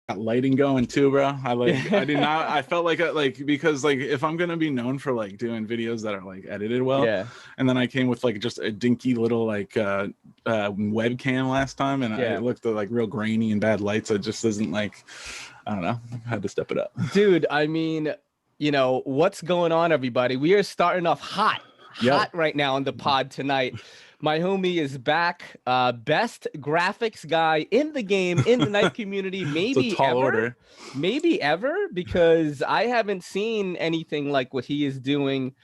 got lighting going too, bro. I did not. I felt like because like if I'm gonna be known for like doing videos that are like edited well, Yeah. and then I came with like just a dinky little like webcam last time, and it looked like real grainy and bad lights. It just isn't like, I don't know. I had to step it up, dude. I mean, you know what's going on, everybody? We are starting off hot right now on the pod tonight. My homie is back, best graphics guy in the game, in the knife community, maybe ever, maybe ever, because I haven't seen anything like what he is doing.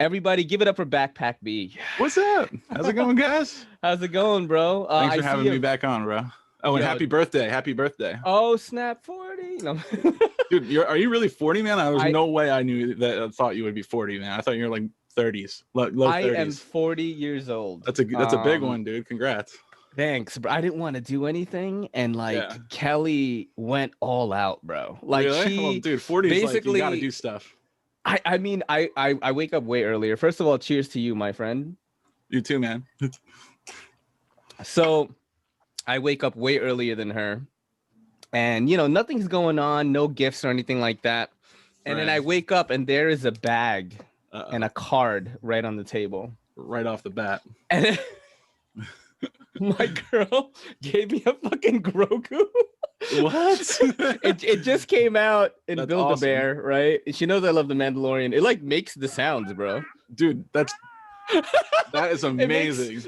Everybody, give it up for BAKPAKB. What's up? How's it going, guys? How's it going, bro? Thanks for having me back on, bro. Oh, and happy birthday. Happy birthday. Oh, snap, 40. No. Dude, are you really 40, man? There was no way I knew that. I thought you would be 40, man. I thought you were like 30s, low 30s. I am 40 years old. That's a big one, dude. Congrats. Thanks, bro. I didn't want to do anything, and like Kelly went all out, bro. Like really? Well, dude, 40 is like you gotta do stuff. I mean, I wake up way earlier. First of all, cheers to you, my friend. You too, man. So I wake up way earlier than her, and you know nothing's going on, no gifts or anything like that. And then I wake up and there is a bag and a card right on the table, right off the bat. And my girl gave me a fucking Grogu. What? it just came out in That's Build-A-Bear, right? She knows I love the Mandalorian. It like makes the sounds, bro. Dude, that is amazing.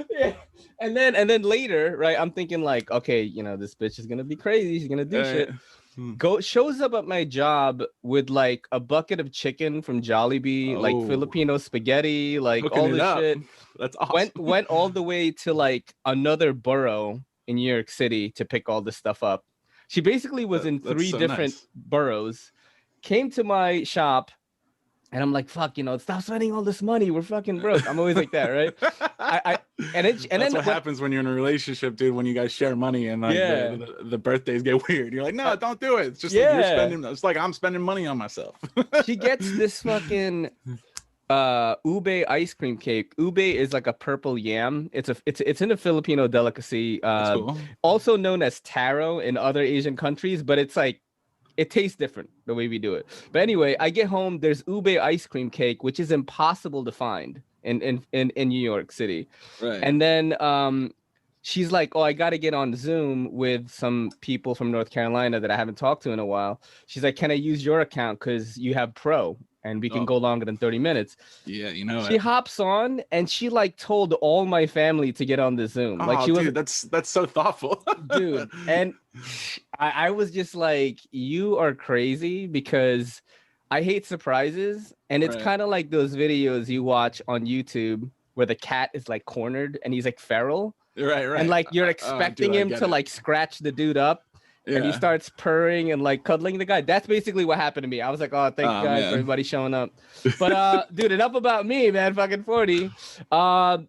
And then later, right? I'm thinking like, okay, you know, this bitch is gonna be crazy. She's gonna do shit. Shows up at my job with like a bucket of chicken from Jollibee, like Filipino spaghetti, like all this shit. That's awesome. Went all the way to like another borough in New York City to pick all this stuff up. She basically was in three different boroughs, came to my shop, and I'm like, fuck, you know, stop spending all this money. We're fucking broke. I'm always like that, right? That's what happens when you're in a relationship, dude, when you guys share money and like the birthdays get weird. You're like, no, don't do it. It's just like you're spending, it's like I'm spending money on myself. She gets this fucking ube ice cream cake. Ube is like a purple yam. It's in a Filipino delicacy, cool. Also known as taro in other Asian countries, but it's like it tastes different the way we do it. But anyway, I get home, there's ube ice cream cake, which is impossible to find in New York City. Right. And then she's like, oh, I got to get on Zoom with some people from North Carolina that I haven't talked to in a while. She's like, can I use your account? Because you have Pro and we can go longer than 30 minutes. Yeah, you know she hops on and she like told all my family to get on the Zoom. Like she dude, that's so thoughtful. Dude. And I was just like, you are crazy, because I hate surprises. And it's kind of like those videos you watch on YouTube where the cat is like cornered and he's like feral. Right. And like you're expecting him to like scratch the dude up. And he starts purring and like cuddling the guy. That's basically what happened to me. I was like, oh, thank you guys for everybody showing up. But dude, enough about me, man. Fucking 40. I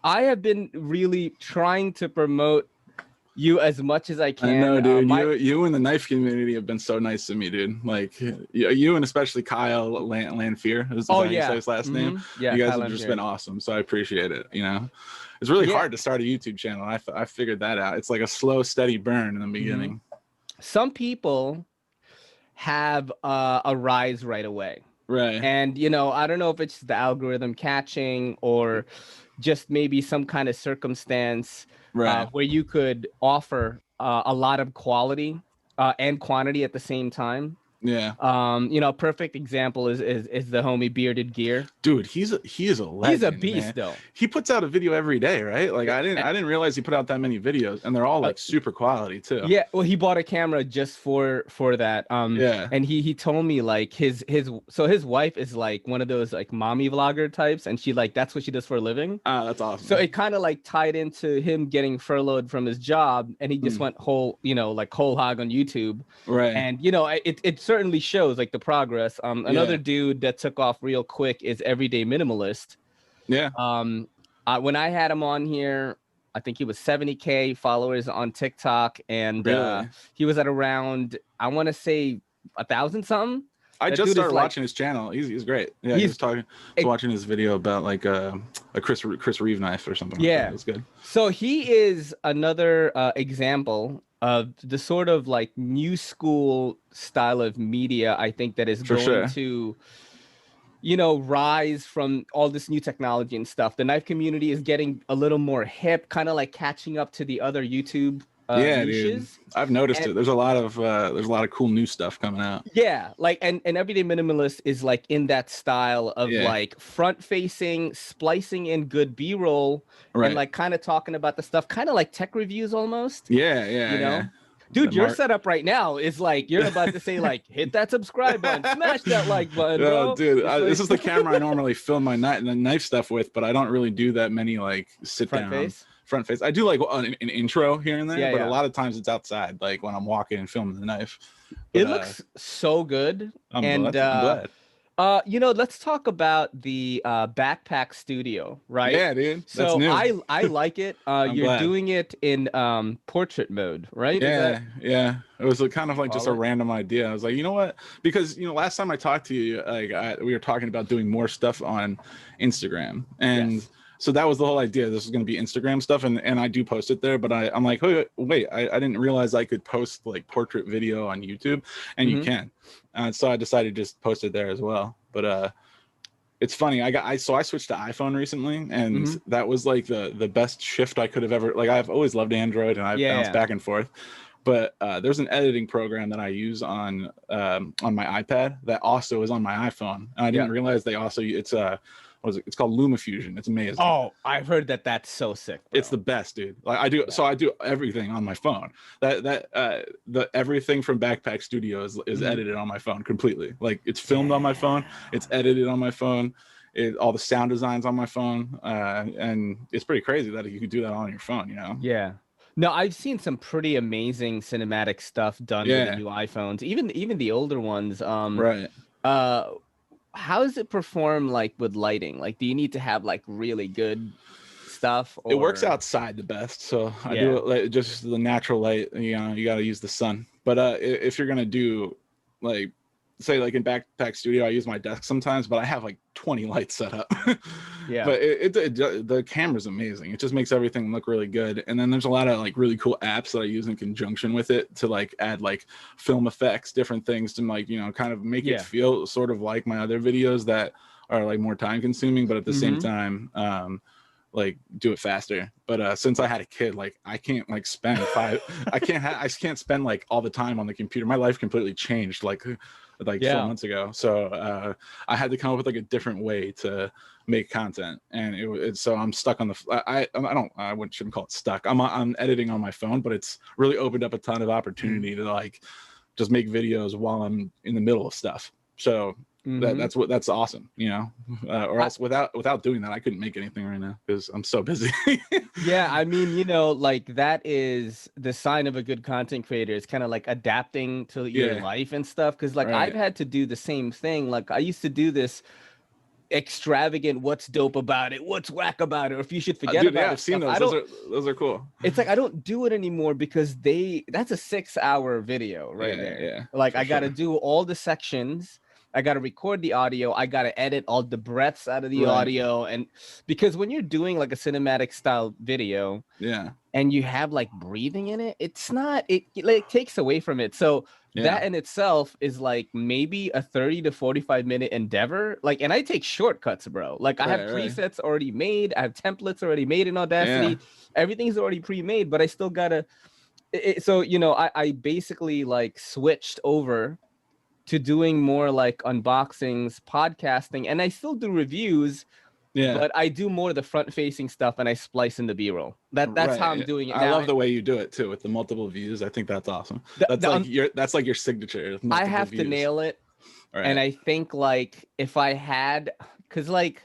have been really trying to promote you as much as I can. I know, dude. You and the knife community have been so nice to me, dude. Like you and especially Kyle Lanfear. Is his last name. Yeah, you guys Kyle have just Lanfear. been awesome. So I appreciate it. You know, it's really hard to start a YouTube channel. I figured that out. It's like a slow, steady burn in the beginning. Some people have a rise right away. Right. And, you know, I don't know if it's the algorithm catching or just maybe some kind of circumstance where you could offer a lot of quality and quantity at the same time. Yeah. You know, perfect example is the homie Bearded Gear. Dude, he is a legend. He's a beast, man. Though. He puts out a video every day, right? Like I didn't realize he put out that many videos, and they're all like super quality too. Yeah, well, he bought a camera just for that. And he told me like his wife is like one of those like mommy vlogger types, and she like that's what she does for a living. That's awesome. So it kind of like tied into him getting furloughed from his job, and he just went whole hog on YouTube. Right. And you know, it certainly shows like the progress. Another dude that took off real quick is Everyday Minimalist. Yeah. When I had him on here, I think he was 70K followers on TikTok, and he was at around, I want to say 1,000 something. I just started watching his channel. He's great. Yeah, he was watching his video about like a Chris Reeve knife or something. Yeah, like that. It was good. So he is another example the sort of like new school style of media, I think that is going to, you know, rise from all this new technology and stuff. The knife community is getting a little more hip, kind of like catching up to the other YouTube niches. Dude. I've noticed it. There's a lot of cool new stuff coming out. Yeah, like and Everyday Minimalist is like in that style of like front facing, splicing in good B-roll, and like kind of talking about the stuff, kind of like tech reviews almost. You know? Dude, your setup right now is like you're about to say like hit that subscribe button, smash that like button, bro. Dude, this is the camera I normally film my knife stuff with, but I don't really do that many like front face. I do like an intro here and there, but a lot of times it's outside, like when I'm walking and filming the knife. But, it looks so good. I'm glad. You know, let's talk about the backpack studio, right? Yeah, dude. That's so new. I like it. You're doing it in portrait mode, right? Yeah. It was kind of like just a random idea. I was like, you know what? Because last time I talked to you, like we were talking about doing more stuff on Instagram, and so that was the whole idea. This was going to be Instagram stuff, and I do post it there. But I'm like, wait, I didn't realize I could post like portrait video on YouTube, and you can. So I decided to just post it there as well. But it's funny. I switched to iPhone recently, and that was like the best shift I could have ever. Like I've always loved Android, and I've bounced back and forth. But there's an editing program that I use on my iPad that also is on my iPhone, and I didn't realize they also it's called LumaFusion. It's amazing. Oh, I've heard that's so sick, bro. It's the best, dude. Like I do everything on my phone. The everything from Backpack Studio is edited on my phone completely. Like it's filmed on my phone, it's edited on my phone, all the sound designs on my phone, and it's pretty crazy that you could do that on your phone, Yeah. No, I've seen some pretty amazing cinematic stuff done with the new iPhones, even the older ones. How does it perform like with lighting? Like, do you need to have like really good stuff? Or... It works outside the best, so I do it like just the natural light. You got to use the sun. But if you're gonna do like, say like in Backpack Studio, I use my desk sometimes, but I have like 20 lights set up. But the camera's amazing. It just makes everything look really good. And then there's a lot of like really cool apps that I use in conjunction with it to like add like film effects, different things to like kind of make it feel sort of like my other videos that are like more time consuming, but at the same time like do it faster. But since I had a kid, like I can't like spend I can't spend like all the time on the computer. My life completely changed like 4 months ago, so I had to come up with like a different way to make content, and so I'm stuck on I shouldn't call it stuck. I'm editing on my phone, but it's really opened up a ton of opportunity to like just make videos while I'm in the middle of stuff. So that's awesome, or else without doing that I couldn't make anything right now because I'm so busy. Yeah, I mean, like that is the sign of a good content creator. It's kind of like adapting to your life and stuff, because like I've had to do the same thing. Like I used to do this extravagant what's dope about it, what's whack about it, or if you should forget about it. I've seen those. Those are cool. It's like I don't do it anymore because that's a 6-hour video there. Like I got to do all the sections, I got to record the audio, I got to edit all the breaths out of the audio, and because when you're doing like a cinematic style video and you have like breathing in it, it's not, it like takes away from it. So that in itself is like maybe a 30 to 45 minute endeavor. Like, and I take shortcuts, bro. Like I have presets already made. I have templates already made in Audacity. Everything's already pre-made, but I still gotta. So, I basically like switched over to doing more like unboxings, podcasting, and I still do reviews. But I do more of the front-facing stuff, and I splice in the B-roll. That's how I'm doing it now. I love the way you do it too, with the multiple views. I think that's awesome. That's like your signature. I have to nail it, and I think like if I had, because like,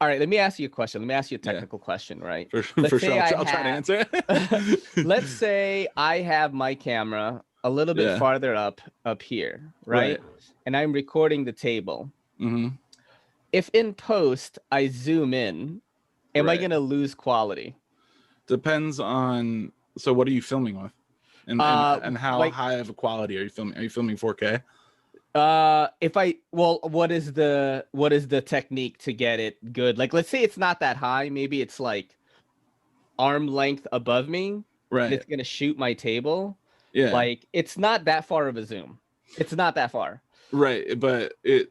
all right, let me ask you a question. Let me ask you a technical question, right? For sure, I'll try to answer. Let's say I have my camera a little bit farther up here, right? And I'm recording the table. If in post I zoom in, am I gonna lose quality? Depends on. So what are you filming with, and how high of a quality are you filming? Are you filming 4K? What is the technique to get it good? Like, let's say it's not that high. Maybe it's like arm length above me. Right. And it's gonna shoot my table. Yeah. Like it's not that far of a zoom. It's not that far. Right, but it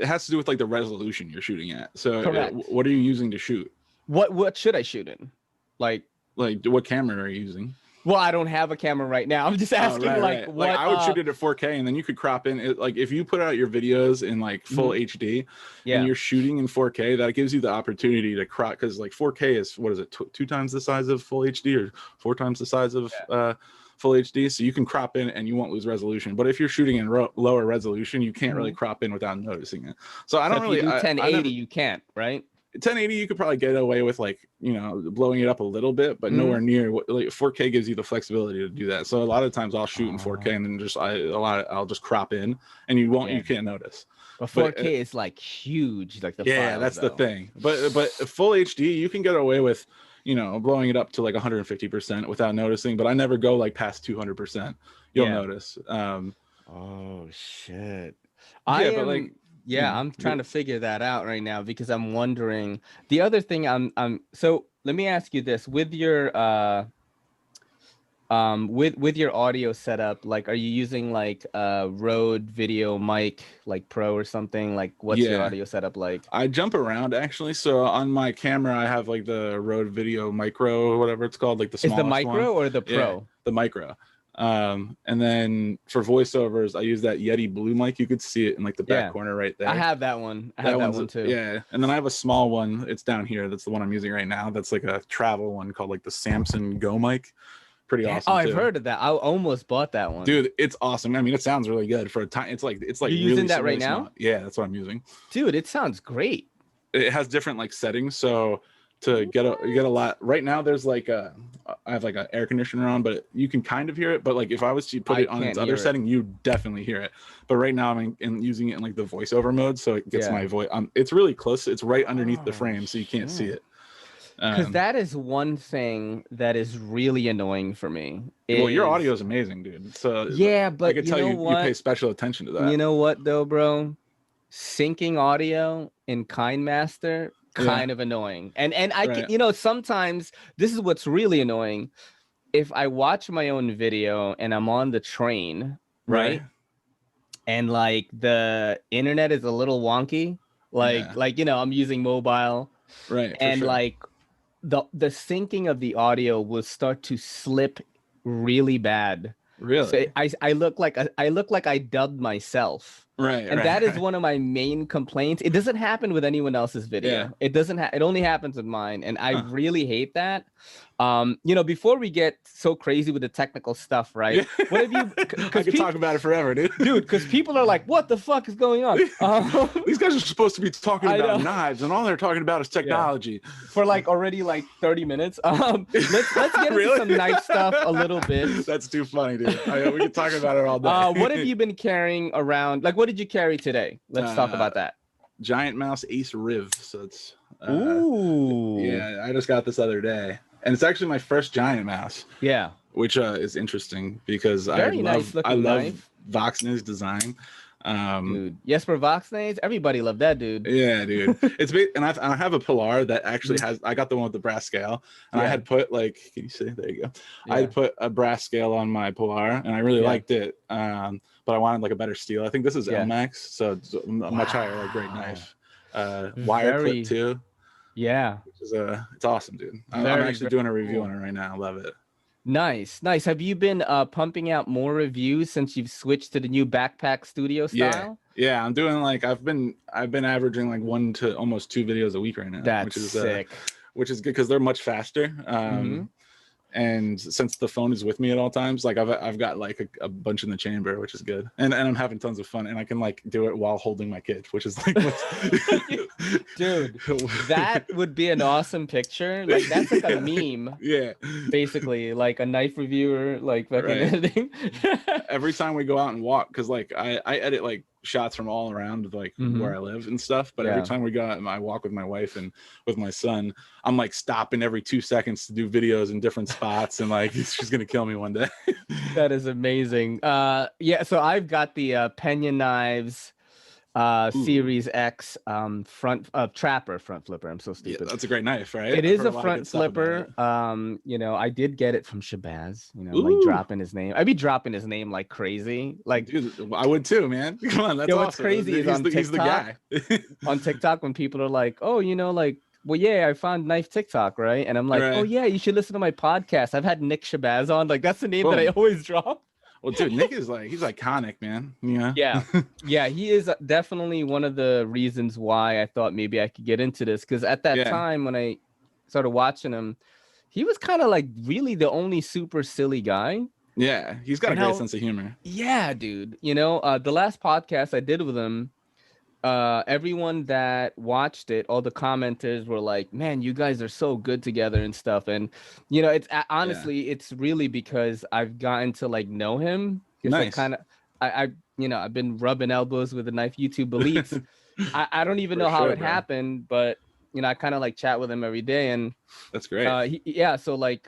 has to do with like the resolution you're shooting at. So what are you using to shoot? What should I shoot in? Like what camera are you using? Well, I don't have a camera right now. I'm just asking what like I would shoot it at 4K, and then you could crop in it. Like if you put out your videos in like full HD and you're shooting in 4K, that gives you the opportunity to crop, because like 4K is, what is it, two times the size of full HD or 4 times the size of full HD, so you can crop in and you won't lose resolution. But if you're shooting in lower resolution, you can't really crop in without noticing it. So I don't really. If you do 1080, you can't, right? 1080 you could probably get away with, like, you know, blowing it up a little bit, but nowhere near what, like 4K gives you the flexibility to do that. So a lot of times I'll shoot in 4K and then I'll just crop in, and you can't notice. But 4K is like huge, like the files, that's the thing. But full HD you can get away with, you know, blowing it up to like 150% without noticing. But I never go like past 200%. You'll notice. Oh shit. I'm trying to figure that out right now, because I'm wondering the other thing. So let me ask you this: with your with your audio setup, like, are you using like a Rode Video Mic like Pro or something? Like, what's your audio setup like? I jump around actually. So on my camera, I have like the Rode Video Micro or whatever it's called, like the smallest one. Is the Micro or the Pro? Yeah, the Micro. And then for voiceovers, I use that Yeti Blue mic. You could see it in like the back corner right there. I have that one. I have that one too. Yeah. And then I have a small one. It's down here. That's the one I'm using right now. That's like a travel one called like the Samson Go mic. Pretty awesome. Oh, I've heard of that. I almost bought that one. Dude, it's awesome. I mean, it sounds really good for a time. It's like you're really using that right now? Small. Yeah, that's what I'm using. Dude, it sounds great. It has different like settings. So to get a lot right now, there's like I have like an air conditioner on, but you can kind of hear it. But like if I was to put it on its other setting, you definitely hear it. But right now I'm using it in like the voiceover mode, so it gets my voice. It's really close. It's right underneath the frame, so you can't see it. Because that is one thing that is really annoying for me. Well, your audio is amazing, dude. So yeah, but I can tell you pay special attention to that. You know what though, bro? Syncing audio in KineMaster, kind of annoying. And I can, you know, sometimes this is what's really annoying. If I watch my own video and I'm on the train, right? And like the internet is a little wonky, like you know, I'm using mobile, right? And like the syncing of the audio will start to slip really bad. Really? So I look like I dubbed myself. Right. And that is one of my main complaints. It doesn't happen with anyone else's video. Yeah. It doesn't it only happens with mine. And I really hate that. You know, before we get so crazy with the technical stuff, right? Yeah. What have you I could talk about it forever, dude. Dude, because people are like, what the fuck is going on? These guys are supposed to be talking about knives, and all they're talking about is technology. For like already like 30 minutes. Let's get into some knife stuff a little bit. That's too funny, dude. We can talk about it all day. What have you been carrying around? Like, what did you carry today? Let's talk about that. Giant Mouse Ace Riv. So it's ooh. Yeah, I just got this other day. And it's actually my first giant mouse. Yeah. Which is interesting because I love Voxnay's design. Dude, Jesper Voxnay's, everybody loved that dude. Yeah, dude. It's big, and I have a Pilar that actually has. I got the one with the brass scale, and I had put like, can you see? There you go. Yeah. I had put a brass scale on my Pilar, and I really liked it. But I wanted like a better steel. I think this is LMAX, so it's a much higher like great knife. Wire clip too. Yeah, which is it's awesome, dude. I'm actually doing a review on it right now. I love it. Nice. Have you been pumping out more reviews since you've switched to the new backpack studio style? Yeah, I'm doing like I've been averaging like 1 to almost 2 videos a week right now. That's sick. Which is good because they're much faster. And since the phone is with me at all times, like I've got like a bunch in the chamber, which is good, and I'm having tons of fun, and I can like do it while holding my kid, which is like dude, that would be an awesome picture. Like that's like a meme. Yeah, basically like a knife reviewer, like fucking editing. Every time we go out and walk, because like I edit like shots from all around like where I live and stuff, but every time we go out and I walk with my wife and with my son, I'm like stopping every 2 seconds to do videos in different spots, and like she's gonna kill me one day. That is amazing. Yeah, so I've got the Pena knives. Series X Trapper front flipper. I'm so stupid. Yeah, that's a great knife, right? It is a front flipper. You know, I did get it from Shabazz. You know, like dropping his name. I'd be dropping his name like crazy. Like, dude, I would too, man. Come on, that's what's awesome. crazy is on TikTok, he's the guy. On TikTok, when people are like, "Oh, you know, like, well, yeah, I found Knife TikTok, right?" And I'm like, "Oh yeah, you should listen to my podcast. I've had Nick Shabazz on. Like, that's the name that I always drop." Well, dude, Nick is like, he's iconic, man. Yeah, he is definitely one of the reasons why I thought maybe I could get into this, because at that time when I started watching him, he was kind of like really the only super silly guy. Yeah, he's got a great sense of humor. Yeah, dude. You know, the last podcast I did with him, everyone that watched it, all the commenters were like, "Man, you guys are so good together and stuff." And you know, it's honestly, it's really because I've gotten to like know him. Nice. I you know, I've been rubbing elbows with the Knife YouTube elites. I don't even know how it happened, but you know, I kind of like chat with him every day, and that's great. So like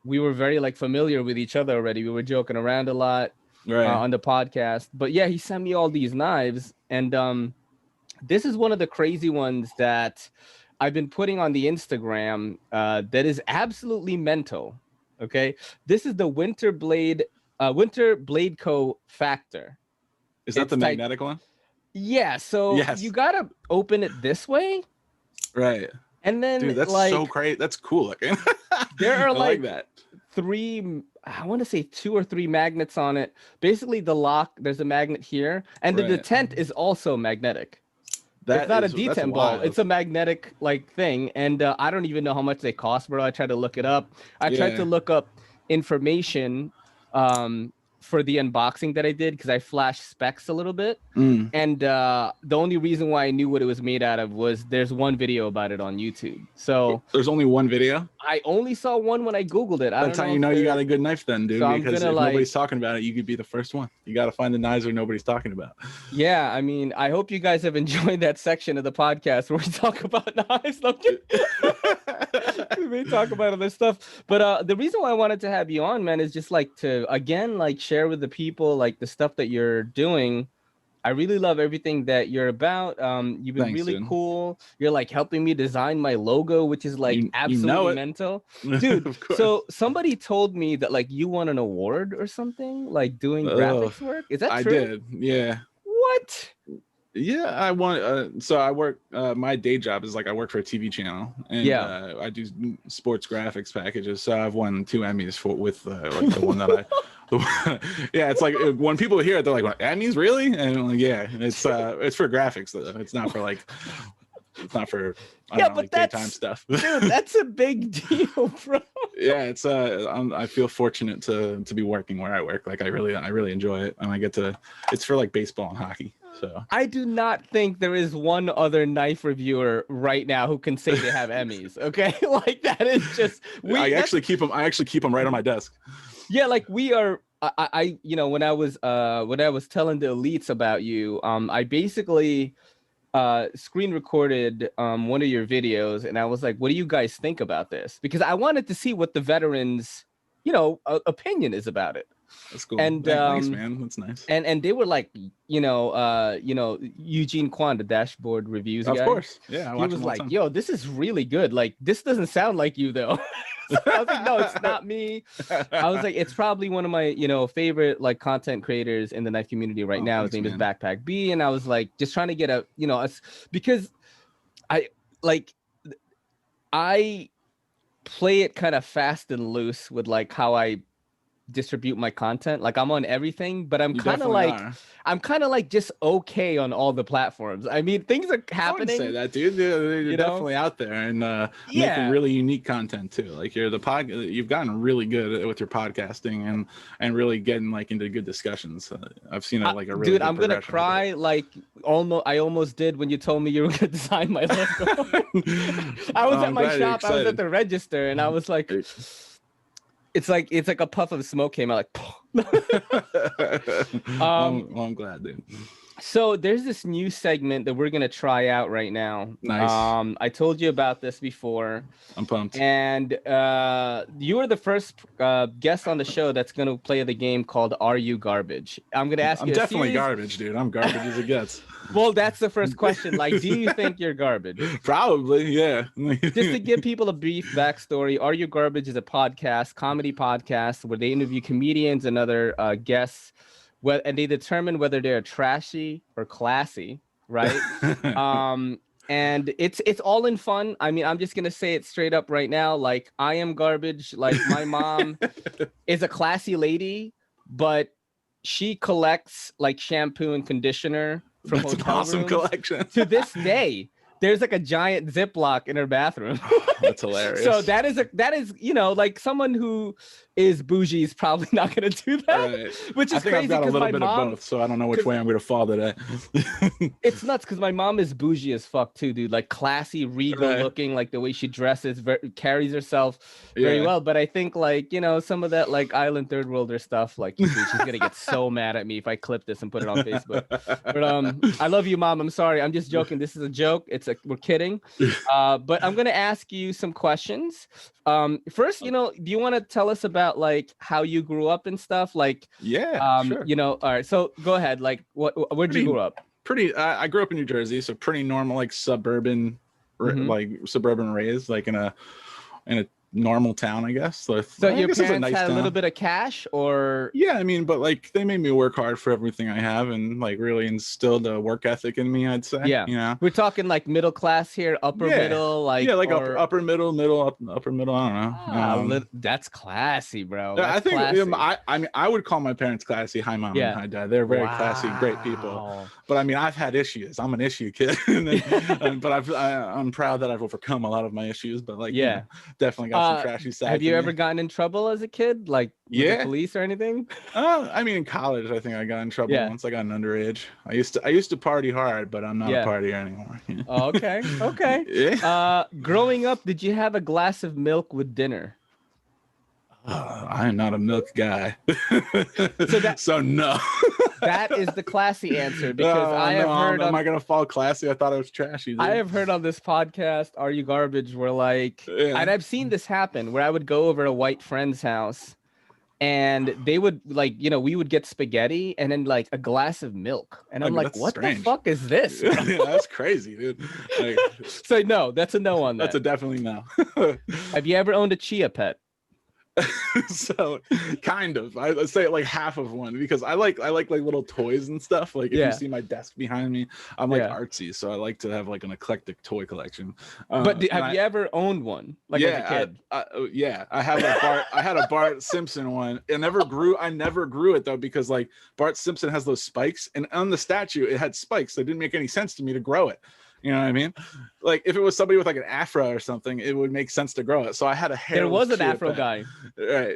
we were very like familiar with each other already. We were joking around a lot on the podcast. But yeah, he sent me all these knives, and this is one of the crazy ones that I've been putting on the Instagram that is absolutely mental. Okay, this is the Winter Blade Co. Factor. Is that the magnetic one? Yeah. So you gotta open it this way. Right. And then, dude, that's like, so great. That's cool looking. There are like that. I want to say 2 or 3 magnets on it. Basically, the lock, there's a magnet here, and the detent is also magnetic. It's not a detent ball. It's a magnetic like thing, and I don't even know how much they cost, bro. I tried to look it up. I tried to look up information for the unboxing that I did, because I flashed specs a little bit. And the only reason why I knew what it was made out of was there's one video about it on YouTube. So there's only one video? I only saw one when I Googled it. That's how you know you got a good knife then, dude. So because if nobody's talking about it, you could be the first one. You got to find the knives where nobody's talking about. Yeah, I mean, I hope you guys have enjoyed that section of the podcast where we talk about knives. We may talk about other stuff, but the reason why I wanted to have you on, man, is just like to again like share with the people like the stuff that you're doing. I really love everything that you're about. You've been really cool. You're like helping me design my logo, which is like absolutely mental, dude. So somebody told me that like you won an award or something, like doing graphics work. Is that true? I did. Yeah. What? Yeah, I want. So I work. My day job is like I work for a TV channel, and I do sports graphics packages. So I've won 2 Emmys with like the one that I. Yeah, it's like when people hear it, they're like, "Emmys, really?" And I'm like, yeah, it's for graphics though. It's not for like. It's not for like daytime stuff. Dude, that's a big deal, bro. Yeah, it's I feel fortunate to be working where I work. Like I really enjoy it, and I get to. It's for like baseball and hockey. So I do not think there is one other knife reviewer right now who can say they have Emmys. Okay, like that is just. I actually keep them right on my desk. Yeah, like we are. I you know when I was telling the elites about you, I basically screen recorded one of your videos, and I was like, what do you guys think about this? Because I wanted to see what the veterans opinion is about it. That's cool. And thanks, man. That's nice. And they were like, Eugene Kwan, the dashboard reviews guy. Of course. Yeah. He was like, yo, this is really good. Like, this doesn't sound like you though. So I was like, no, it's not me. I was like, it's probably one of my, favorite like content creators in the knife community right now. His name is BAKPAKB. And I was like, just trying to get because I play it kind of fast and loose with like how I distribute my content. Like I'm on everything, but I'm kind of like just okay on all the platforms. I mean, things are happening. I wouldn't say that, dude. You're definitely out there and making really unique content too. Like you've gotten really good with your podcasting and really getting like into good discussions. I've seen it like a really dude. I'm gonna cry like I almost did when you told me you were gonna design my logo. I was at my shop. I was at the register, and I was like. It's like a puff of smoke came out like. Well, I'm glad, dude. So there's this new segment that we're gonna try out right now. Nice. I told you about this before. I'm pumped. And you are the first guest on the show that's gonna play the game called Are You Garbage? I'm gonna ask you. I'm definitely garbage, dude. I'm garbage as it gets. Well, that's the first question. Like, do you think you're garbage? Probably, yeah. Just to give people a brief backstory, Are You Garbage is a podcast, comedy podcast, where they interview comedians and other guests, and they determine whether they're trashy or classy, right? And it's all in fun. I mean, I'm just gonna say it straight up right now. Like, I am garbage. Like, my mom is a classy lady, but she collects like shampoo and conditioner from That's an hotel awesome rooms. collection. To this day, there's like a giant Ziploc in her bathroom. That's hilarious. So that is, you know, like someone who is bougie is probably not going to do that, Right. which is I think crazy. I've got a little my bit mom, of both, so I don't know which way I'm going to fall today. it's nuts because my mom is bougie as fuck too, dude. Like classy, regal looking, like the way she dresses, carries herself very well. But I think like, you know, some of that like island third worlder stuff, like she's going to get so mad at me if I clip this and put it on Facebook. But I love you, Mom. I'm sorry. I'm just joking. This is a joke. We're kidding. But I'm going to ask you some questions. First, you know, do you want to tell us about like how you grew up and stuff? Like, sure. You know, all right. So go ahead. Like, where'd you grow up? I grew up in New Jersey, so pretty normal, like suburban, like suburban raised, like in a normal town, I guess. So your parents had a little bit of cash, or I mean, but like they made me work hard for everything I have, and like really instilled a work ethic in me, I'd say. Yeah, you know, we're talking like middle class here, upper middle, like upper middle. I don't know. That's classy, bro. I think I mean I would call my parents classy. Hi, Mom and hi, Dad. They're very classy, great people. But I mean, I've had issues. I'm an issue kid, but I'm proud that I've overcome a lot of my issues. But like, you know, definitely got some trashy side. Have you ever gotten in trouble as a kid, like with the police or anything? I mean, in college, I think I got in trouble once. I got an underage. I used to party hard, but I'm not a partier anymore. Oh, okay. Growing up, did you have a glass of milk with dinner? I am not a milk guy. So no. That is the classy answer, because I have heard. Am I gonna fall classy? I thought I was trashy. Dude. I have heard on this podcast, Are You Garbage? Where like, and I've seen this happen, where I would go over to a white friend's house, and they would like, you know, we would get spaghetti and then like a glass of milk, and I'm like, what the fuck is this? That's crazy, dude. Like, so no, that's a no on that. That's a definitely no. Have you ever owned a Chia pet? So kind of, I'd say like half of one, because I like little toys and stuff. Like if you see my desk behind me, I'm like artsy, so I like to have like an eclectic toy collection. But have you ever owned one, like as a kid? I have I had a Bart Simpson one. I never grew it though, because like Bart Simpson has those spikes, and on the statue it had spikes, so it didn't make any sense to me to grow it. You know what I mean? Like if it was somebody with like an afro or something, it would make sense to grow it. So I had a hair. There was an afro guy. Right.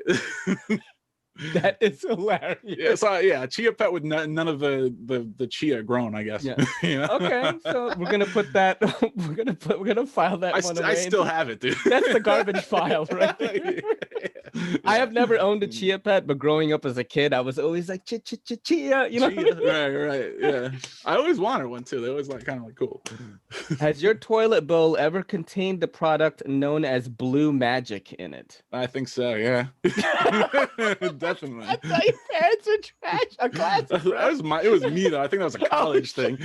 That is hilarious. Yeah, so Chia pet with none of the Chia grown, I guess. Yeah. You know? Okay, so we're gonna put that. We're gonna file that one away. I still have it, dude. That's the garbage file, right there. I have never owned a Chia pet, but growing up as a kid, I was always like Chia, you know. Right, yeah. I always wanted one too. They always like kind of like cool. Has your toilet bowl ever contained the product known as Blue Magic in it? I think so. Yeah. Definitely. I thought your parents were trash. A glass of it was me though. I think that was a college thing.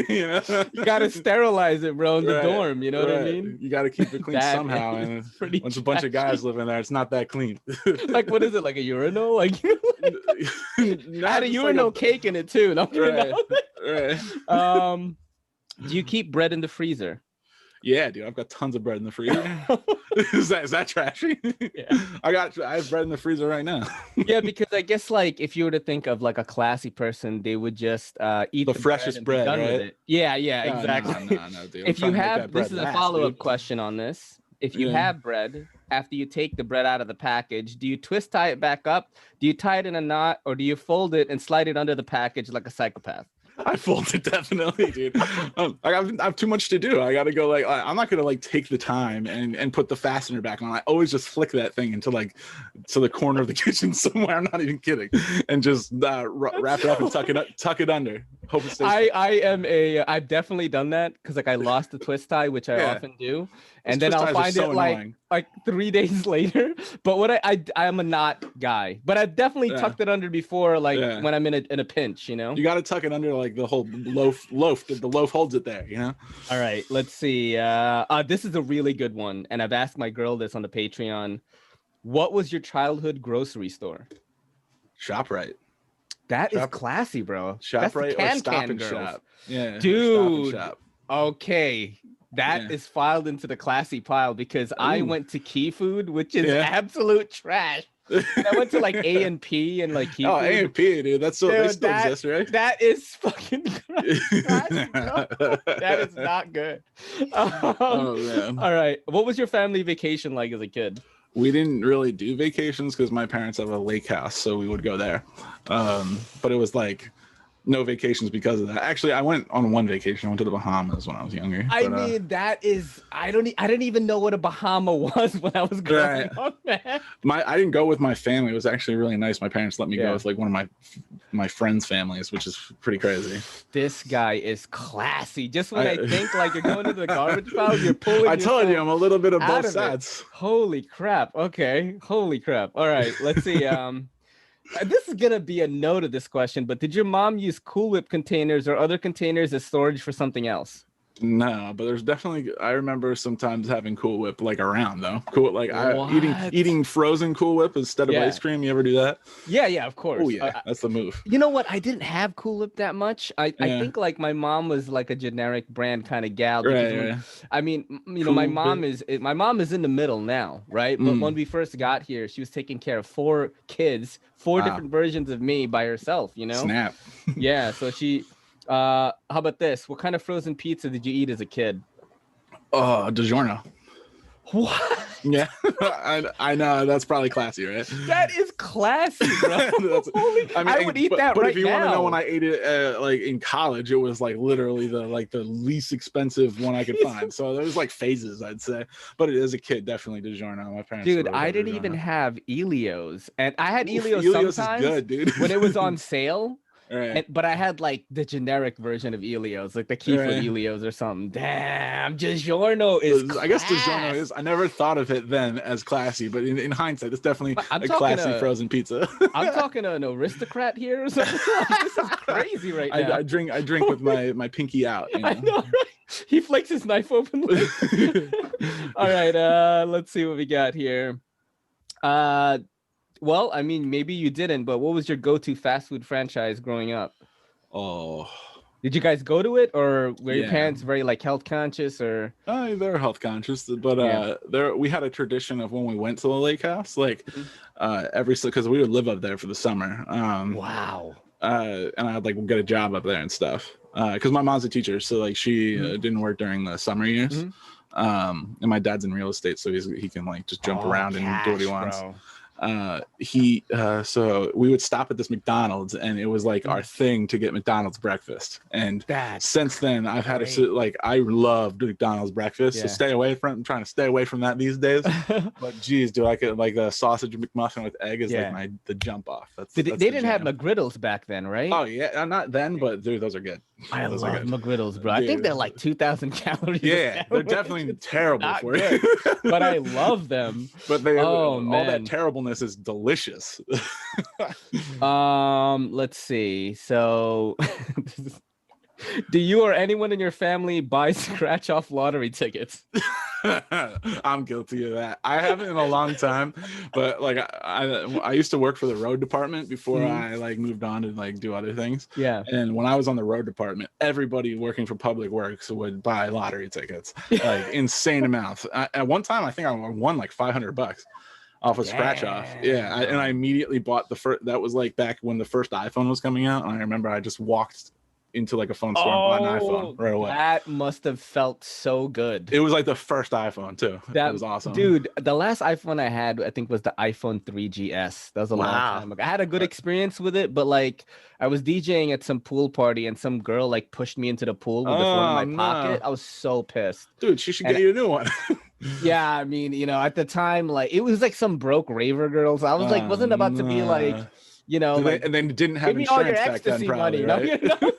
You know? You gotta sterilize it, bro, in the dorm. You know what I mean? You gotta keep it clean somehow. And once a bunch of guys live in there, it's not that clean. Like, what is it? Like a urinal? Like, I had a urinal cake in it too. No, right. Do you keep bread in the freezer? Yeah, dude, I've got tons of bread in the freezer. Is that trashy? Yeah. I have bread in the freezer right now. Yeah, because I guess like if you were to think of like a classy person, they would just eat the freshest bread, right? With it. Yeah, exactly. No, dude. If you have, this is a follow-up question on this. If you have bread, after you take the bread out of the package, do you twist tie it back up? Do you tie it in a knot, or do you fold it and slide it under the package like a psychopath? I fold it definitely, dude. I have too much to do. I gotta go. Like I'm not gonna like take the time and put the fastener back on. I always just flick that thing into like to the corner of the kitchen somewhere. I'm not even kidding, and just wrap it up and tuck it under. Hope it stays. I've definitely done that because like I lost the twist tie, which I often do, and then I'll find it like 3 days later. But what I'm a knot guy, but I've definitely tucked it under before, like when I'm in a pinch, you know. You got to tuck it under like the whole loaf. The loaf holds it there, you know. All right, let's see. This is a really good one, and I've asked my girl this on the Patreon. What was your childhood grocery store? ShopRite. That is classy, bro. ShopRite or Stop and Shop. Yeah, dude. Shop. Okay, that is filed into the classy pile because I went to Key Food, which is absolute trash. I went to like A&P and like Key Food. A&P, dude. That's so they still exist, right? That is fucking trash, that is not good. Oh man. All right. What was your family vacation like as a kid? We didn't really do vacations because my parents have a lake house, so we would go there. But it was like no vacations because of that. Actually, I went on one vacation. I went to the Bahamas when I was younger. I mean, that is I didn't even know what a Bahama was when I was growing up, man. I didn't go with my family. It was actually really nice. My parents let me go with like one of my friends' families, which is pretty crazy. This guy is classy. Just when I think like you're going to the garbage pile, you're pulling. I told you I'm a little bit of both sides. Holy crap. Okay. Holy crap. All right. Let's see. This is gonna be a no to this question, but did your mom use Cool Whip containers or other containers as storage for something else? No, but there's definitely. I remember sometimes having Cool Whip like around though. Cool, like eating frozen Cool Whip instead of ice cream. You ever do that? Yeah, of course. Oh yeah, that's the move. You know what? I didn't have Cool Whip that much. I think like my mom was like a generic brand kind of gal. I mean, you know, my mom is in the middle now, right? But when we first got here, she was taking care of 4 kids, 4 different versions of me by herself. You know? Snap. Yeah. So she. How about this? What kind of frozen pizza did you eat as a kid? Oh, DiGiorno. What? Yeah, I know that's probably classy, right? That is classy, bro. I would eat that right now. But if you want to know when I ate it, like in college, it was like literally the least expensive one I could find. So there was like phases, I'd say. But as a kid, definitely DiGiorno. My parents. Dude, I didn't even have Elios, and I had Elios sometimes is good, dude. when it was on sale. Right. But I had like the generic version of Elios, like the Key Food Elios or something. Damn, DiGiorno is class. I guess DiGiorno is. I never thought of it then as classy, but in hindsight, it's definitely a classy frozen pizza. I'm talking to an aristocrat here or something. This is crazy right now. I drink with my pinky out. You know? I know, right? He flakes his knife open. All right, let's see what we got here. Well, I mean, maybe you didn't, but what was your go-to fast food franchise growing up? Oh, did you guys go to it, or were your parents very like health conscious, or? They're health conscious, but we had a tradition of when we went to the lake house, like because we would live up there for the summer. Wow. And I'd like get a job up there and stuff. Because my mom's a teacher, so like she didn't work during the summer years. And my dad's in real estate, so he can like just jump around and do what he wants. Bro. So we would stop at this McDonald's, and it was like our thing to get McDonald's breakfast. And since then I've had I love McDonald's breakfast. So I'm trying to stay away from that these days. But geez, do I get like a sausage McMuffin with egg is like the jump off. They didn't have McGriddles back then, right? Oh yeah, not then, but dude, those are good. I love McGriddles, bro. Dude. I think they're like 2,000 calories. Yeah, they're definitely terrible for you. But I love them. But all that terribleness is delicious. Let's see. So do you or anyone in your family buy scratch off lottery tickets? I'm guilty of that. I haven't in a long time, but like I used to work for the road department before I like moved on to like do other things. Yeah. And when I was on the road department, everybody working for Public Works would buy lottery tickets, like insane amounts. At one time, I think I won like $500 off a scratch off. Yeah. And I immediately bought the first. That was like back when the first iPhone was coming out, and I remember I just walked into like a phone store and bought an iPhone right away. That must have felt so good. It was like the first iPhone too. That was awesome. Dude, the last iPhone I had, I think, was the iPhone 3GS. That was a long time ago. I had a good experience with it, but like I was DJing at some pool party and some girl like pushed me into the pool with the phone in my pocket. I was so pissed. Dude, she should get you a new one. Yeah, I mean, you know, at the time, like it was like some broke raver girls. I was like, wasn't about to be like you know, like, and then didn't have give me all your insurance back then, ecstasy probably, money. right? You know?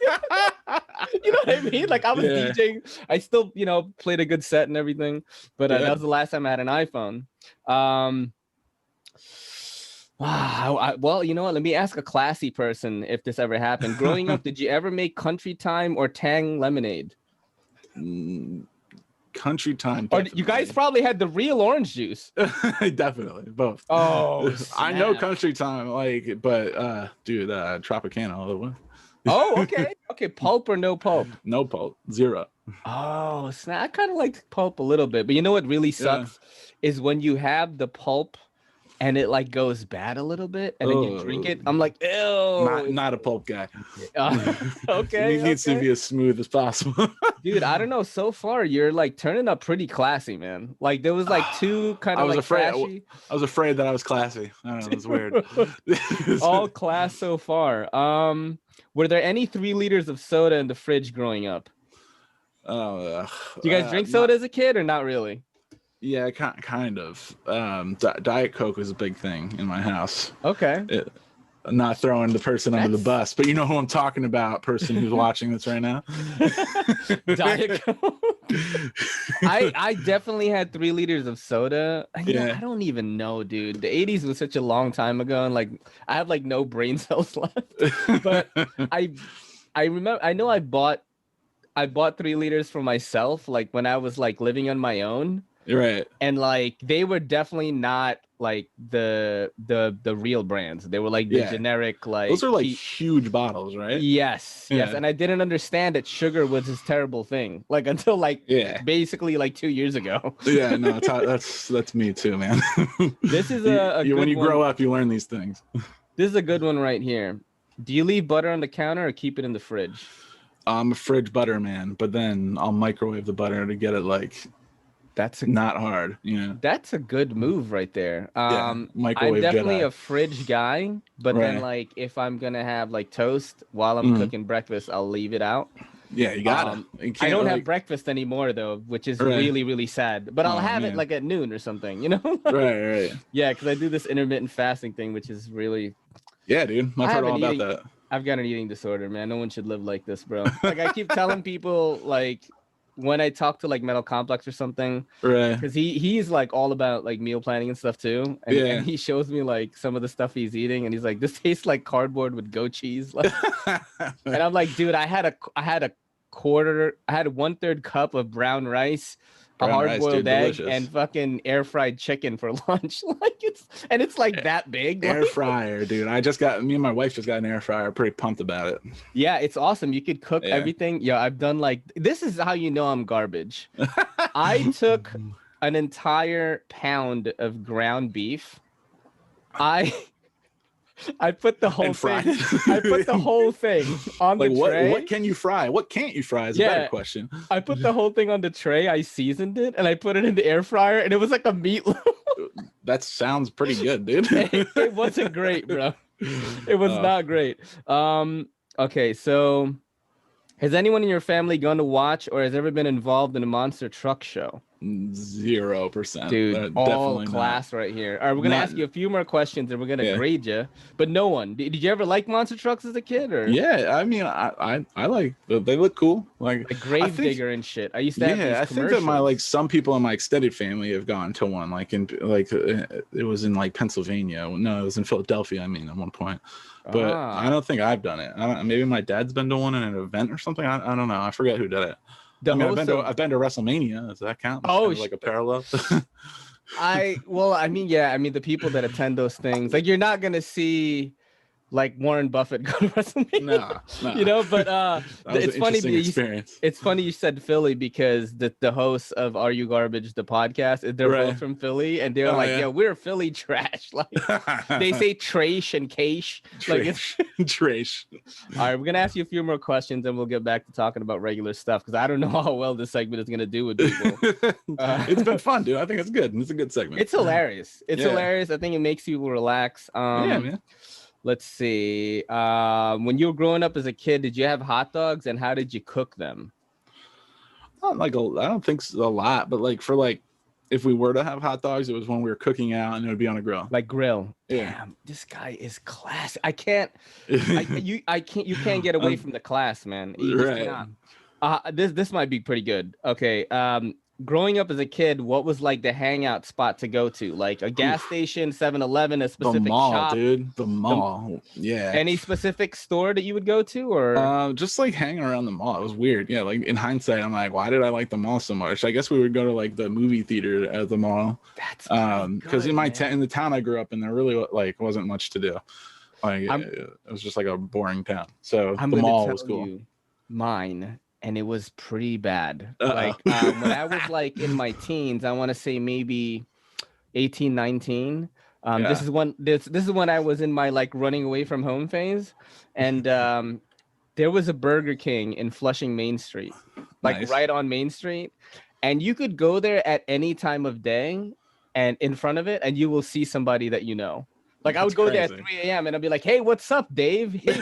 You know what I mean? Like I was DJing. I still, you know, played a good set and everything. But that was the last time I had an iPhone. Well, you know what? Let me ask a classy person if this ever happened. Growing up, did you ever make Country Time or Tang lemonade? Country Time. Or you guys probably had the real orange juice. Definitely both. Oh, I know Country Time, like, but dude, Tropicana all the way. Oh, okay. Okay, pulp or no pulp? No pulp, zero. Oh, snap. I kind of like pulp a little bit, but you know what really sucks is when you have the pulp and it like goes bad a little bit and then you drink it. I'm like, ew. Not a pulp guy. Okay. It needs to be as smooth as possible. Dude, I don't know. So far, you're like turning up pretty classly, man. Like there was like two kind of like trashy. I was afraid that I was classy. I don't know. It was weird. All class so far. Were there any 3 liters of soda in the fridge growing up? Do you guys drink soda as a kid or not really? Yeah, kind of. Diet Coke was a big thing in my house. Okay. Not throwing the person under the bus, but you know who I'm talking about, person who's watching this right now. Diet Coke. I definitely had 3 liters of soda. I don't even know, dude. The 80s was such a long time ago, and like I have like no brain cells left. But I remember, I know I bought 3 liters for myself, like when I was like living on my own. Right. And like they were definitely not like the real brands. They were like the generic, like those are like huge bottles, right? Yes. And I didn't understand that sugar was this terrible thing, like until like basically like 2 years ago. Yeah, no, that's me too, man. This is a good when you one. grow up, you learn these things. This is a good one right here. Do you leave butter on the counter or keep it in the fridge? I'm a fridge butter man, but then I'll microwave the butter to get it like not hard, you know. That's a good move right there. I'm microwave definitely Jedi. A fridge guy, but then like if I'm gonna have like toast while I'm cooking breakfast, I'll leave it out. Yeah, you gotta. I don't have breakfast anymore though, which is really, really sad. But I'll have it like at noon or something, you know? Right. Yeah, because I do this intermittent fasting thing, which is really. Yeah, dude. I've heard all about that. I've got an eating disorder, man. No one should live like this, bro. Like I keep telling people, like when I talk to like Metal Complex or something, right? Because he's like all about like meal planning and stuff too, and he shows me like some of the stuff he's eating, and he's like, "This tastes like cardboard with goat cheese." Like, and I'm like, dude, I had a 1/3 cup of brown rice, a hard-boiled egg, delicious. And fucking air-fried chicken for lunch. Like it's like that big. Air fryer, dude. Me and my wife just got an air fryer. Pretty pumped about it. Yeah, it's awesome. You could cook everything. Yeah, I've done like, this is how you know I'm garbage. I took an entire pound of ground beef. I put the whole thing. I put the whole thing on the tray. What can you fry? What can't you fry is a better question. I put the whole thing on the tray. I seasoned it and I put it in the air fryer, and it was like a meatloaf. That sounds pretty good, dude. It wasn't great, bro. It was not great. Okay, so has anyone in your family gone to watch or has ever been involved in a monster truck show? 0%, dude. All class right here. All right, we're gonna ask you a few more questions and we're gonna grade you, but no one. Did you ever like monster trucks as a kid? Or I mean, I like, they look cool, like Gravedigger and shit. I used to have I think that some people in my extended family have gone to one, like it was in like Pennsylvania. No, it was in Philadelphia, I mean, at one point. But I don't think I've done it. Maybe my dad's been to one in an event or something. I don't know. I forget who did it. I've been to WrestleMania. Does that count? Like a parallel. The people that attend those things, like you're not gonna see like Warren Buffett go to WrestleMania. No. You know, but it's funny. It's funny you said Philly because the hosts of Are You Garbage, the podcast, they're both from Philly, and they're like, "Yeah, we're Philly trash." Like they say trash and cash. Like it's trash. All right, we're gonna ask you a few more questions, and we'll get back to talking about regular stuff because I don't know how well this segment is gonna do with people. It's been fun, dude. I think it's good. It's a good segment. It's hilarious. It's hilarious. I think it makes people relax. Yeah, man. Let's see. When you were growing up as a kid, did you have hot dogs and how did you cook them? I don't think a lot, but like for like if we were to have hot dogs, it was when we were cooking out and it would be on a grill. Like grill. Yeah. Damn, this guy is class. You can't get away from the class, man. You Right. This might be pretty good. Okay. Growing up as a kid, what was like the hangout spot to go to? Like a gas station, 7-Eleven, a specific the mall, shop? dude. The mall. Yeah. Any specific store that you would go to, or just like hanging around the mall? It was weird. Yeah, like in hindsight, I'm like, why did I like the mall so much? I guess we would go to like the movie theater at the mall. That's because in the town I grew up in, there really like wasn't much to do. Like it was just like a boring town. So the mall was cool. Mine. And it was pretty bad. Like when I was like in my teens, I want to say maybe 18, 19. This is when I was in my like running away from home phase. And there was a Burger King in Flushing Main Street, like right on Main Street. And you could go there at any time of day and in front of it, and you will see somebody that you know. Like I would go there at 3 a.m. and I'd be like, hey, what's up, Dave? Hey.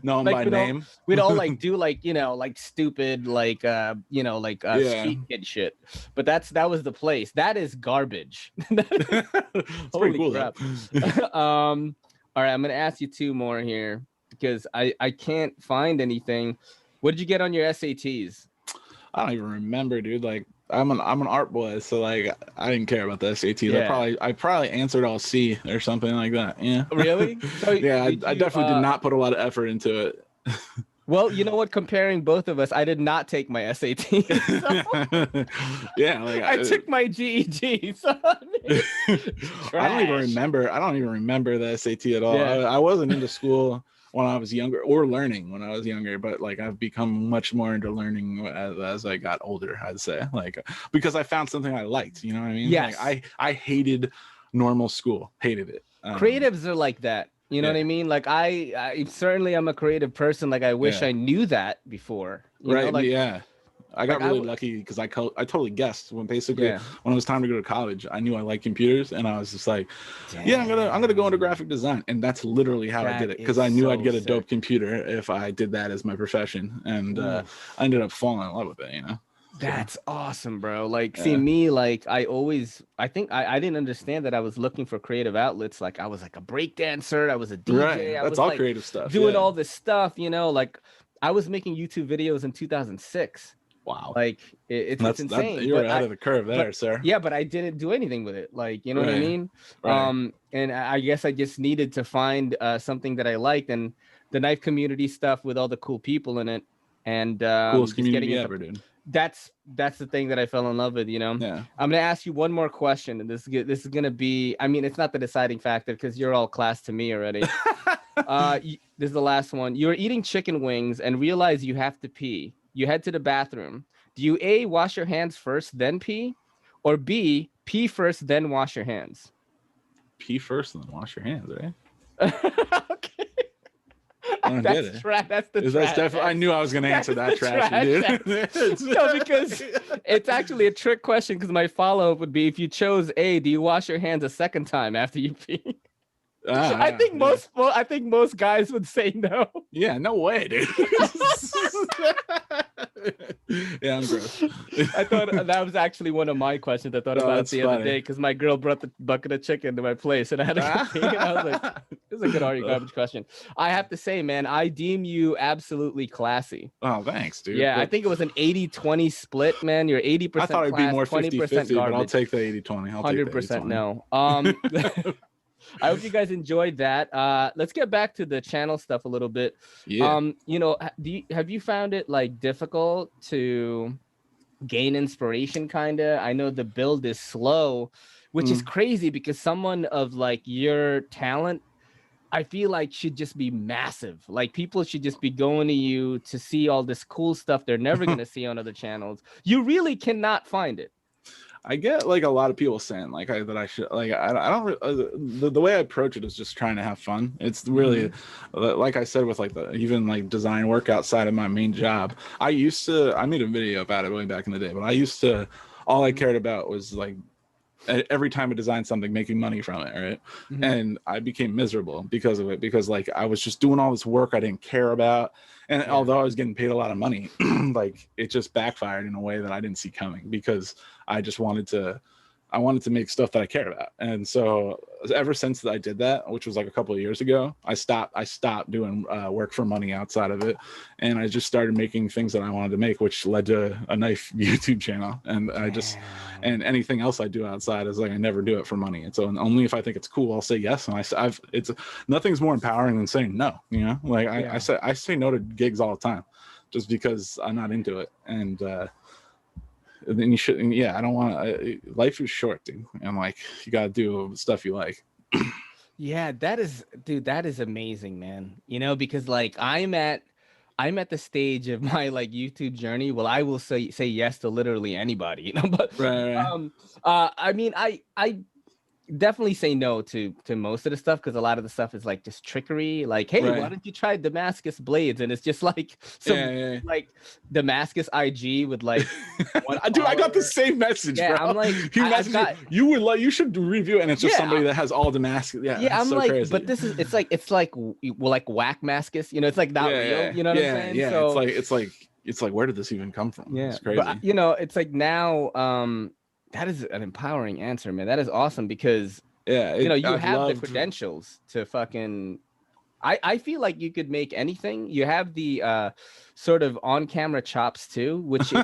Known by name. We'd all like do like, like stupid, like, street kid shit. But that was the place. That is garbage. It's pretty cool. Crap. All right, I'm going to ask you two more here because I can't find anything. What did you get on your SATs? I don't even remember, dude. Like I'm an art boy, so like I didn't care about the SATs. Yeah. I probably answered all C or something like that. Yeah. Really? So yeah, I definitely did not put a lot of effort into it. Well, you know what? Comparing both of us, I did not take my SAT. Yeah, like I took my GED. So I don't even remember the SAT at all. Yeah. I wasn't into school when I was younger, or learning when I was younger, but like I've become much more into learning as I got older, I'd say, like because I found something I liked, you know what I mean? Yes. Like I hated normal school, hated it. Creatives are like that, you know what I mean? Like I certainly am a creative person. Like I wish I knew that before. You know? Like, yeah. I got really lucky because I totally guessed when it was time to go to college. I knew I liked computers, and I was just like, I'm gonna go into graphic design, and that's literally how I did it because I knew I'd get a dope computer if I did that as my profession, and I ended up falling in love with it. You know, that's awesome, bro. Like, see me, like I think I didn't understand that I was looking for creative outlets. Like I was like a break dancer, I was a DJ, right? That's all like, creative stuff. Doing all this stuff, like I was making YouTube videos in 2006. Wow. Like it's insane. You were ahead of the curve there, sir. Yeah, but I didn't do anything with it. Like, you know what I mean? Right. And I guess I just needed to find something that I liked, and the knife community stuff with all the cool people in it. And coolest community ever, dude. That's the thing that I fell in love with, Yeah. I'm gonna ask you one more question, and this is gonna be, I mean, it's not the deciding factor because you're all class to me already. This is the last one. You're eating chicken wings and realize you have to pee. You head to the bathroom. Do you A, wash your hands first, then pee? Or B, pee first, then wash your hands? Pee first, then wash your hands, right? Okay. That's the trash. I knew I was going to answer that trash, dude. No, because it's actually a trick question, because my follow-up would be, if you chose A, do you wash your hands a second time after you pee? I think most guys would say no. Yeah, no way, dude. Yeah, I'm gross. I thought that was actually one of my questions. I thought about it the other day because my girl brought the bucket of chicken to my place and I had to pee. And I was like, this is a good garbage question. I have to say, man, I deem you absolutely classy. Oh, thanks, dude. Yeah, I think it was an 80-20 split, man. You're 80% I thought it'd be more 50-50, but I'll take the 80-20. 100% no. I hope you guys enjoyed that. Let's get back to the channel stuff a little bit. Yeah. Have you found it like difficult to gain inspiration? Kinda. I know the build is slow, which is crazy because someone of like your talent, I feel like should just be massive. Like people should just be going to you to see all this cool stuff they're never gonna see on other channels. You really cannot find it. I get like a lot of people saying like that I should like I don't the way I approach it is just trying to have fun. It's really like I said with like even like design work outside of my main job. I made a video about it way back in the day, but all I cared about was like every time I designed something, making money from it, right? And I became miserable because of it, because like I was just doing all this work I didn't care about, and although I was getting paid a lot of money, like it just backfired in a way that I didn't see coming, because I just wanted to make stuff that I cared about. And so ever since that I did that, which was like a couple of years ago, I stopped doing work for money outside of it. And I just started making things that I wanted to make, which led to a nice YouTube channel. And and anything else I do outside is like, I never do it for money. And so only if I think it's cool, I'll say yes. And nothing's more empowering than saying no, you know, like I say no to gigs all the time just because I'm not into it. And, then you should, I don't want to, life is short, dude, and like you got to do stuff you like. Yeah, that is amazing, man. You know, because like I'm at the stage of my like YouTube journey. Well, I will say yes to literally anybody, you know, but I mean, I definitely say no to most of the stuff, because a lot of the stuff is like just trickery, like, hey, why don't you try Damascus blades? And it's just like some like Damascus IG with like dude, I got the same message, bro. I'm like, you should review it, and it's just somebody that has all Damascus. I'm so like crazy. But it's like whack Mascus, you know, it's like not real, you know what I'm saying? Yeah, so, it's like where did this even come from? It's crazy. But you know, it's like now that is an empowering answer, man. That is awesome, because you know, you have the credentials to fucking. I feel like you could make anything. You have the sort of on-camera chops too, which is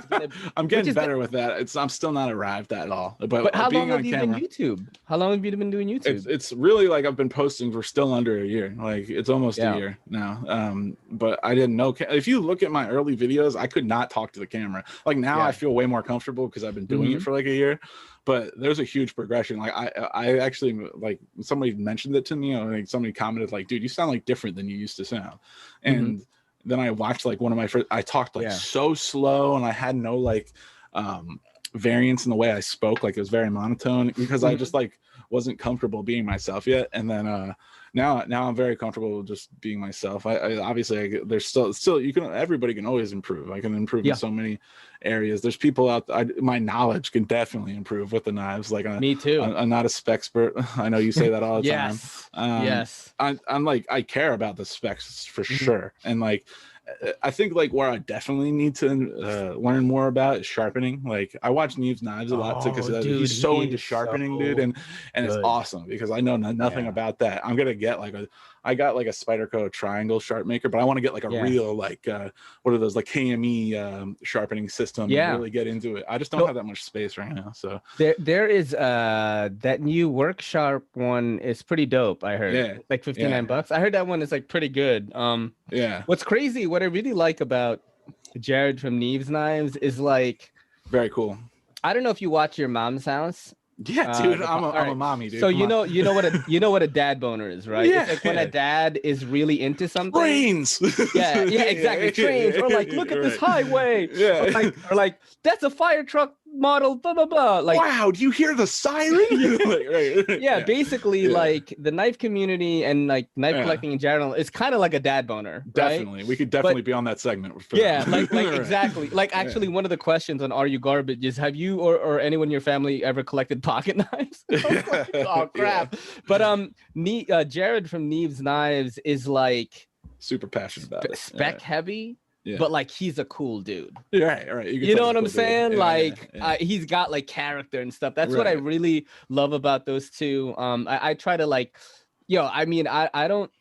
I'm getting better with that. I'm still not arrived at all. But how long have you been YouTube? How long have you been doing YouTube? It's really like I've been posting for still under a year. Like it's almost a year now. But I didn't know. If you look at my early videos, I could not talk to the camera. Like now I feel way more comfortable because I've been doing it for like a year. But there's a huge progression. Like I actually, like somebody mentioned it to me, or like somebody commented like, dude, you sound like different than you used to sound. And then I watched like one of my first, I talked like so slow, and I had no like variance in the way I spoke. Like it was very monotone, because I just like wasn't comfortable being myself yet. And then now I'm very comfortable just being myself. I obviously there's still everybody can always improve. I can improve in so many areas. There's people out there, my knowledge can definitely improve with the knives. Like me too. I'm not a spec expert. I know you say that all the time. Yes. I'm like, I care about the specs for sure. And like, I think like where I definitely need to learn more about is sharpening. Like I watch Neve's Knives a lot too, because he's so into sharpening, dude, and it's awesome because I know nothing about that. I'm gonna get like I got like a Spyderco triangle sharp maker, but I want to get like a real like what are those, like KME sharpening system and really get into it. I just don't have that much space right now. So there is that new Worksharp one is pretty dope. I heard like $59. I heard that one is like pretty good. What's crazy, what I really like about Jared from Neve's Knives is like very cool. I don't know if you watch Your Mom's House. Yeah, dude, I'm a mommy, dude. So you know what a dad boner is, right? It's like when a dad is really into something. Trains. Yeah, exactly. Trains. Or like, look at this highway. Yeah. Or like that's a fire truck model, blah blah blah. Like, wow, do you hear the siren? Basically like the knife community and like knife collecting in general is kind of like a dad boner. Definitely. We could definitely be on that segment. Like exactly. Like actually one of the questions on Are You Garbage is, have you or anyone in your family ever collected pocket knives? Like, oh crap. But Jared from Neve's Knives is like super passionate about it. Spec heavy. But like he's a cool dude. Right. You know what I'm saying? He's got like character and stuff. That's what I really love about those two. I try to like, I mean, I don't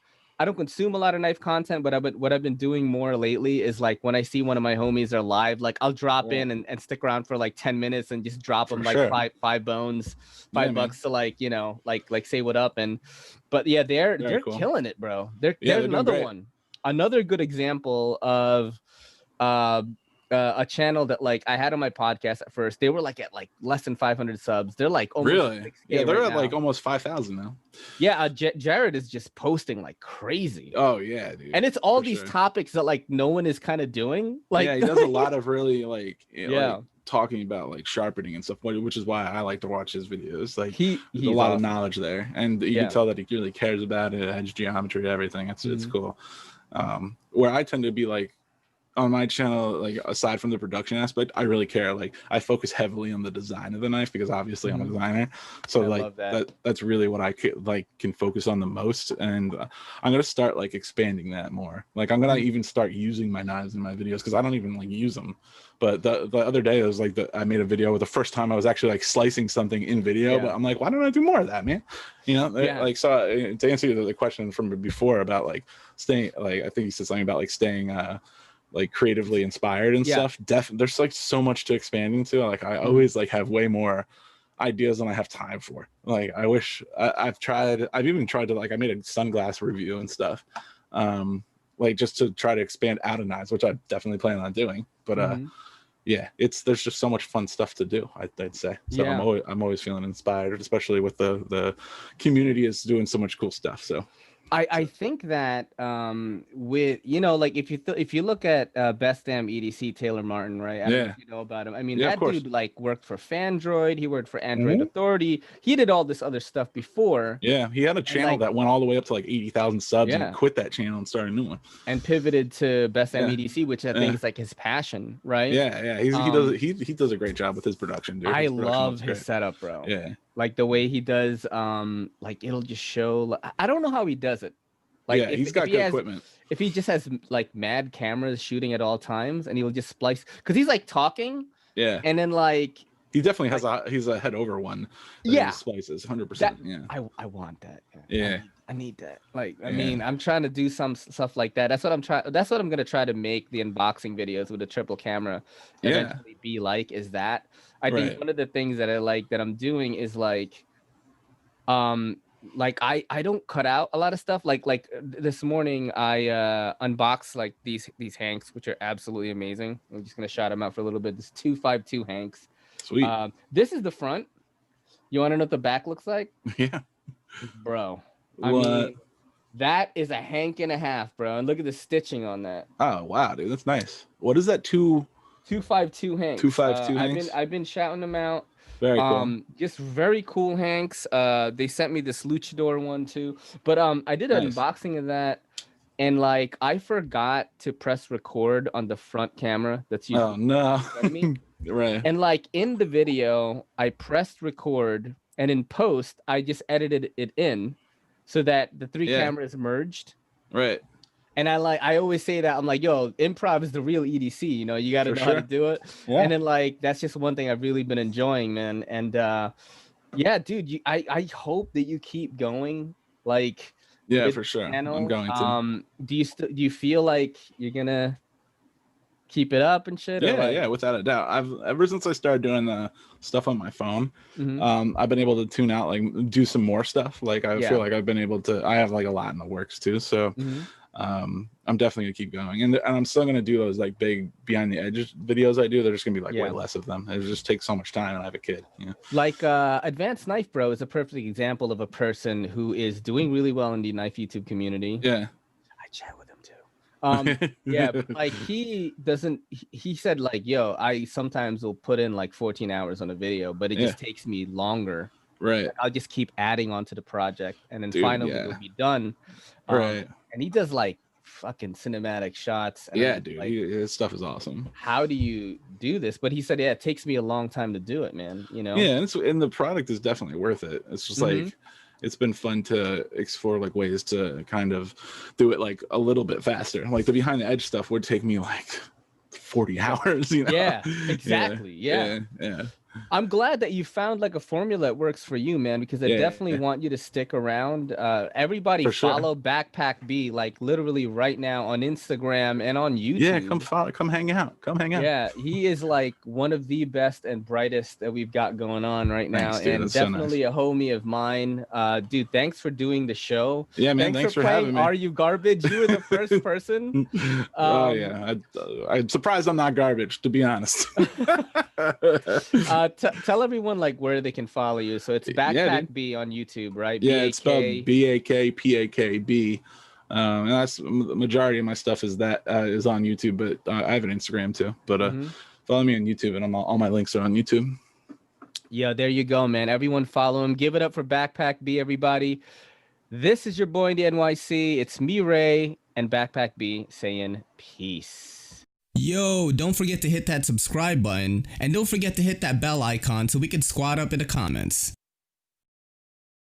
consume a lot of knife content, but what I've been doing more lately is like when I see one of my homies are live, like I'll drop in and stick around for like 10 minutes and just drop them like five bones, $5 to like, like say what up. But they're cool. Killing it, bro. There's another one. Another good example of a channel that like I had on my podcast at first. They were like at like less than 500 subs. They're like almost they're at like almost 5,000 now. Jared is just posting like crazy. Oh yeah, dude. And it's all these topics that like no one is kind of doing. Like he does a lot of really like like talking about like sharpening and stuff, which is why I like to watch his videos. Like he's a lot of knowledge there, and you can tell that he really cares about it, edge geometry, everything. It's cool. Where I tend to be like on my channel, like aside from the production aspect, I really care. Like I focus heavily on the design of the knife because obviously I'm a designer. So like that's really what I can focus on the most. And I'm gonna start like expanding that more. Like I'm gonna even start using my knives in my videos because I don't even like use them. But the other day it was like I made a video with the first time I was actually like slicing something in video. But I'm like, why don't I do more of that, man? You know, like so to answer the question from before about like staying, like I think you said something about like staying like creatively inspired and stuff. There's like so much to expand into. Like I always like have way more ideas than I have time for. Like I wish I've even tried to like I made a sunglass review and stuff. Like just to try to expand out of knives, which I definitely plan on doing. But yeah, there's just so much fun stuff to do, I'd say. So I'm always feeling inspired, especially with the community is doing so much cool stuff. So I think that with like if you look at BestMDC Taylor Martin, right? I don't know if you know about him. I mean, that dude like worked for Fandroid. He worked for Android Authority. He did all this other stuff before. Yeah, he had a channel that went all the way up to like 80,000 subs and quit that channel and started a new one. And pivoted to BestMDC, which I think is like his passion, right? Yeah. He does a great job with his production, dude. I love his setup, bro. Yeah. Like the way he does, like it'll just show. I don't know how he does it. Like he's got good equipment. If he just has like mad cameras shooting at all times, and he'll just splice because he's like talking. Yeah. And then like he definitely has he's a head over one. He splices 100%. Yeah. I want that. Yeah. I need that. Like I mean, I'm trying to do some stuff like that. That's what I'm gonna try to make the unboxing videos with a triple camera eventually be like. Is that I think one of the things that I like that I'm doing is like I don't cut out a lot of stuff. Like this morning I unboxed like these hanks, which are absolutely amazing. I'm just gonna shout them out for a little bit. This 252 hanks. Sweet. This is the front. You want to know what the back looks like? Yeah, bro. I mean, that is a hank and a half, bro. And look at the stitching on that. Oh wow, dude, that's nice. What is that? 252 hanks. 252 hanks. I've been shouting them out. Very cool. Just very cool hanks. They sent me this luchador one too. But I did an unboxing of that, and like I forgot to press record on the front camera. That's usually no. Right. And like in the video, I pressed record, and in post, I just edited it in so that the three cameras merged. Right. And I always say that I'm like, yo, improv is the real EDC, you know, you got to know how to do it. Yeah. And then like, that's just one thing I've really been enjoying, man. And yeah, dude, I hope that you keep going. Like, yeah, for sure. I'm going to. Do you feel like you're going to keep it up and shit? Yeah, without a doubt. Ever since I started doing the stuff on my phone, I've been able to tune out, like do some more stuff. Like I feel like I've been able to, I have like a lot in the works too. So I'm definitely gonna keep going, and I'm still gonna do those like big behind the edge videos I do. They're just gonna be like way less of them. It just takes so much time, and I have a kid. You know? Like Advanced Knife Bro is a perfect example of a person who is doing really well in the knife YouTube community. Yeah, I chat with him too. Yeah, but like he said like, yo, I sometimes will put in like 14 hours on a video, but it just takes me longer. Right. Like, I'll just keep adding on to the project, and then finally it'll be done. Right. And he does like fucking cinematic shots. Yeah, dude, like, his stuff is awesome. How do you do this? But he said, yeah, it takes me a long time to do it, man. You know? Yeah, and the product is definitely worth it. It's just like, it's been fun to explore like ways to kind of do it like a little bit faster. Like the behind the edge stuff would take me like 40 hours, you know? Yeah, exactly. Yeah. I'm glad that you found like a formula that works for you, man, because I definitely want you to stick around. Everybody follow BAKPAKB, like literally right now on Instagram and on YouTube. Yeah, come hang out. Yeah, he is like one of the best and brightest that we've got going on right now. Thanks, dude, and definitely a homie of mine. Dude, thanks for doing the show. Yeah, man, thanks for having me. Are You Garbage? You were the first person. Oh yeah, I'm surprised I'm not garbage, to be honest. Tell everyone like where they can follow you. So it's BAKPAKB on YouTube, right? Yeah, it's spelled BAKPAKB. And that's the majority of my stuff is on YouTube, but I have an Instagram too. But follow me on YouTube, and all my links are on YouTube. Yeah, there you go, man. Everyone follow him. Give it up for BAKPAKB, everybody. This is your boy in the NYC. It's me, Ray, and BAKPAKB saying peace. Yo, don't forget to hit that subscribe button, and don't forget to hit that bell icon so we can squad up in the comments.